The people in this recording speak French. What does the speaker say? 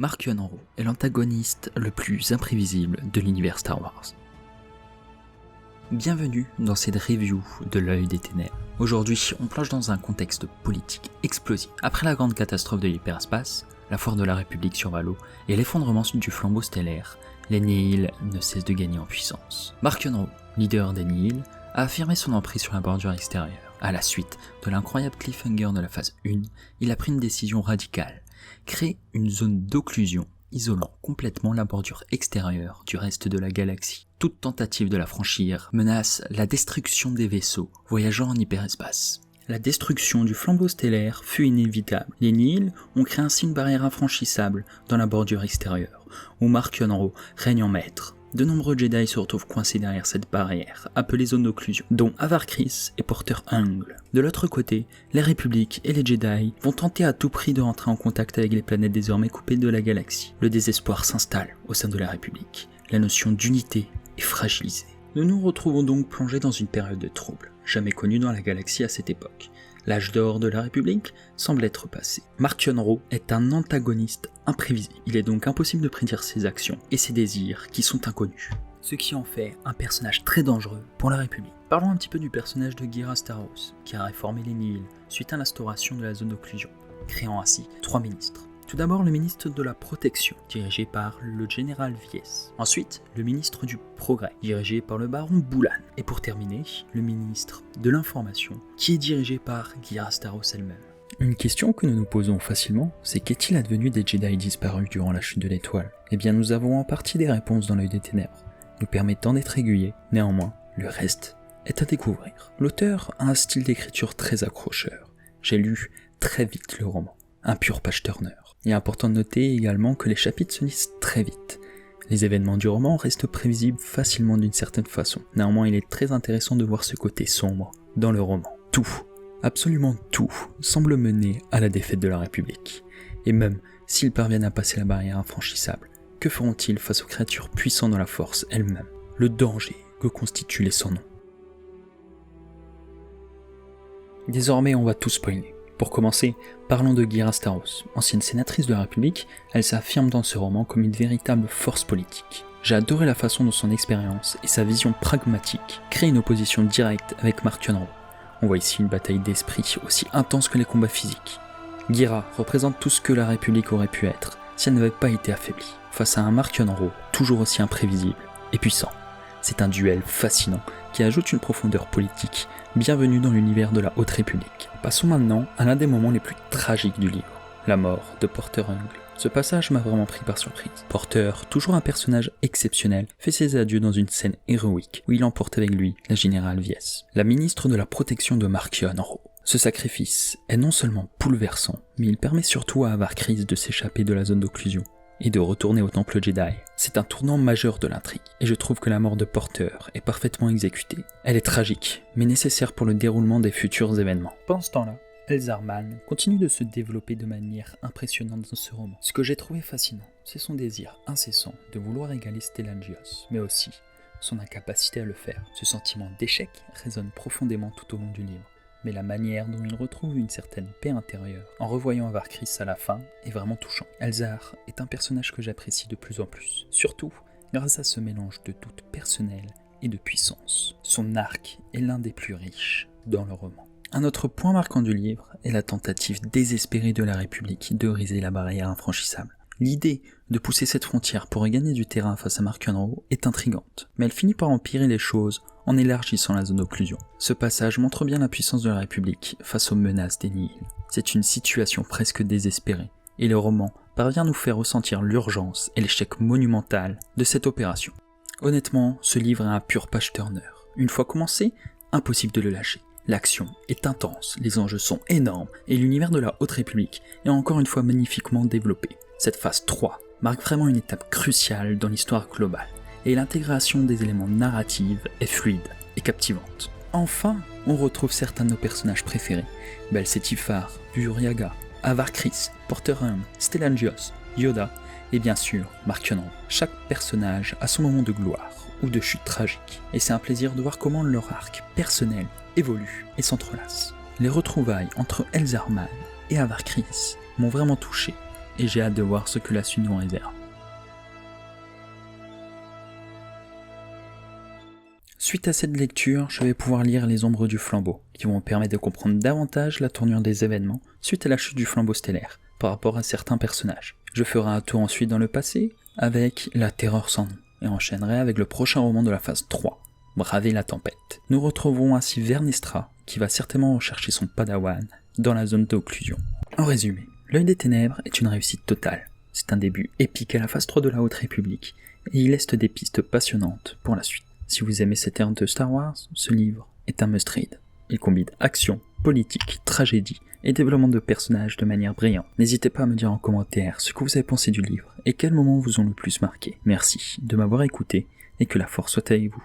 Mark-Yonro est l'antagoniste le plus imprévisible de l'univers Star Wars. Bienvenue dans cette review de l'œil des ténèbres. Aujourd'hui, on plonge dans un contexte politique explosif. Après la grande catastrophe de l'hyperespace, la foire de la République sur Valo et l'effondrement du flambeau stellaire, les Nihil ne cessent de gagner en puissance. Mark-Yonro, leader des Nihil, a affirmé son emprise sur la bordure extérieure. À la suite de l'incroyable cliffhanger de la phase 1, il a pris une décision radicale. Créer une zone d'occlusion isolant complètement la bordure extérieure du reste de la galaxie. Toute tentative de la franchir menace la destruction des vaisseaux voyageant en hyperespace. La destruction du flambeau stellaire fut inévitable. Les Nihil ont créé ainsi une barrière infranchissable dans la bordure extérieure, où Mark-Yonro règne en maître. De nombreux Jedi se retrouvent coincés derrière cette barrière, appelée zone d'occlusion, dont Avar Kriss et Porter Engle. De l'autre côté, les Républiques et les Jedi vont tenter à tout prix de rentrer en contact avec les planètes désormais coupées de la galaxie. Le désespoir s'installe au sein de la République. La notion d'unité est fragilisée. Nous nous retrouvons donc plongés dans une période de trouble, jamais connue dans la galaxie à cette époque. L'âge d'or de la République semble être passé. Mark-Yonro est un antagoniste imprévisible. Il est donc impossible de prédire ses actions et ses désirs qui sont inconnus. Ce qui en fait un personnage très dangereux pour la République. Parlons un petit peu du personnage de Ghirra Starros, qui a réformé les Nihil suite à l'instauration de la zone d'occlusion, créant ainsi 3 ministres. Tout d'abord le ministre de la Protection, dirigé par le général Vies. Ensuite, le ministre du Progrès, dirigé par le baron Boulan. Et pour terminer, le ministre de l'Information, qui est dirigé par Ghirra Starros elle-même. Une question que nous nous posons facilement, c'est qu'est-il advenu des Jedi disparus durant la chute de l'étoile ? Eh bien nous avons en partie des réponses dans l'œil des ténèbres, nous permettant d'être aiguillés. Néanmoins, le reste est à découvrir. L'auteur a un style d'écriture très accrocheur. J'ai lu très vite le roman, un pur page-turner. Il est important de noter également que les chapitres se lisent très vite. Les événements du roman restent prévisibles facilement d'une certaine façon. Néanmoins, il est très intéressant de voir ce côté sombre dans le roman. Tout, absolument tout, semble mener à la défaite de la République. Et même s'ils parviennent à passer la barrière infranchissable, que feront-ils face aux créatures puissantes dans la force elle-même ? Le danger que constituent les sans-noms. Désormais, on va tout spoiler. Pour commencer, parlons de Ghirra Starros. Ancienne sénatrice de la République, elle s'affirme dans ce roman comme une véritable force politique. J'ai adoré la façon dont son expérience et sa vision pragmatique créent une opposition directe avec Mark-Yonro. On voit ici une bataille d'esprit aussi intense que les combats physiques. Ghirra représente tout ce que la République aurait pu être si elle n'avait pas été affaiblie, face à un Mark-Yonro toujours aussi imprévisible et puissant. C'est un duel fascinant qui ajoute une profondeur politique bienvenue dans l'univers de la Haute République. Passons maintenant à l'un des moments les plus tragiques du livre, la mort de Porter Engle. Ce passage m'a vraiment pris par surprise. Porter, toujours un personnage exceptionnel, fait ses adieux dans une scène héroïque où il emporte avec lui la générale Vies, la ministre de la Protection de Mark-Yonro. Ce sacrifice est non seulement bouleversant, mais il permet surtout à Avar Kriss de s'échapper de la zone d'occlusion et de retourner au temple Jedi. C'est un tournant majeur de l'intrigue, et je trouve que la mort de Porter est parfaitement exécutée. Elle est tragique, mais nécessaire pour le déroulement des futurs événements. Pendant ce temps-là, Elzar Mann continue de se développer de manière impressionnante dans ce roman. Ce que j'ai trouvé fascinant, c'est son désir incessant de vouloir égaler Stellan Gios, mais aussi son incapacité à le faire. Ce sentiment d'échec résonne profondément tout au long du livre. Mais la manière dont il retrouve une certaine paix intérieure en revoyant Avar Kriss à la fin est vraiment touchant. Elzar est un personnage que j'apprécie de plus en plus, surtout grâce à ce mélange de doute personnel et de puissance. Son arc est l'un des plus riches dans le roman. Un autre point marquant du livre est la tentative désespérée de la République de briser la barrière infranchissable. L'idée de pousser cette frontière pour gagner du terrain face à Mark-Yonro est intrigante, mais elle finit par empirer les choses en élargissant la zone d'occlusion. Ce passage montre bien la puissance de la République face aux menaces des Nihil. C'est une situation presque désespérée, et le roman parvient à nous faire ressentir l'urgence et l'échec monumental de cette opération. Honnêtement, ce livre est un pur page-turner. Une fois commencé, impossible de le lâcher. L'action est intense, les enjeux sont énormes, et l'univers de la Haute République est encore une fois magnifiquement développé. Cette phase 3 marque vraiment une étape cruciale dans l'histoire globale, et l'intégration des éléments narratifs est fluide et captivante. Enfin, on retrouve certains de nos personnages préférés, Bel Setifar, Buryaga, Avar Kriss, Porter Engle, Stellan Gios, Yoda, et bien sûr, Mark-Yonro. Chaque personnage a son moment de gloire ou de chute tragique, et c'est un plaisir de voir comment leur arc personnel évolue et s'entrelace. Les retrouvailles entre Elzar Mann et Avar Kriss m'ont vraiment touché, et j'ai hâte de voir ce que la suite nous réserve. Suite à cette lecture, je vais pouvoir lire Les Ombres du Flambeau, qui vont me permettre de comprendre davantage la tournure des événements suite à la chute du flambeau stellaire, par rapport à certains personnages. Je ferai un tour ensuite dans le passé, avec La Terreur sans nom, et enchaînerai avec le prochain roman de la phase 3, Braver la tempête. Nous retrouverons ainsi Vernestra, qui va certainement rechercher son padawan dans la zone d'occlusion. En résumé, L'Œil des Ténèbres est une réussite totale. C'est un début épique à la phase 3 de la Haute République, et il laisse des pistes passionnantes pour la suite. Si vous aimez cette ère de Star Wars, ce livre est un must-read. Il combine action, politique, tragédie et développement de personnages de manière brillante. N'hésitez pas à me dire en commentaire ce que vous avez pensé du livre et quels moments vous ont le plus marqué. Merci de m'avoir écouté et que la force soit avec vous.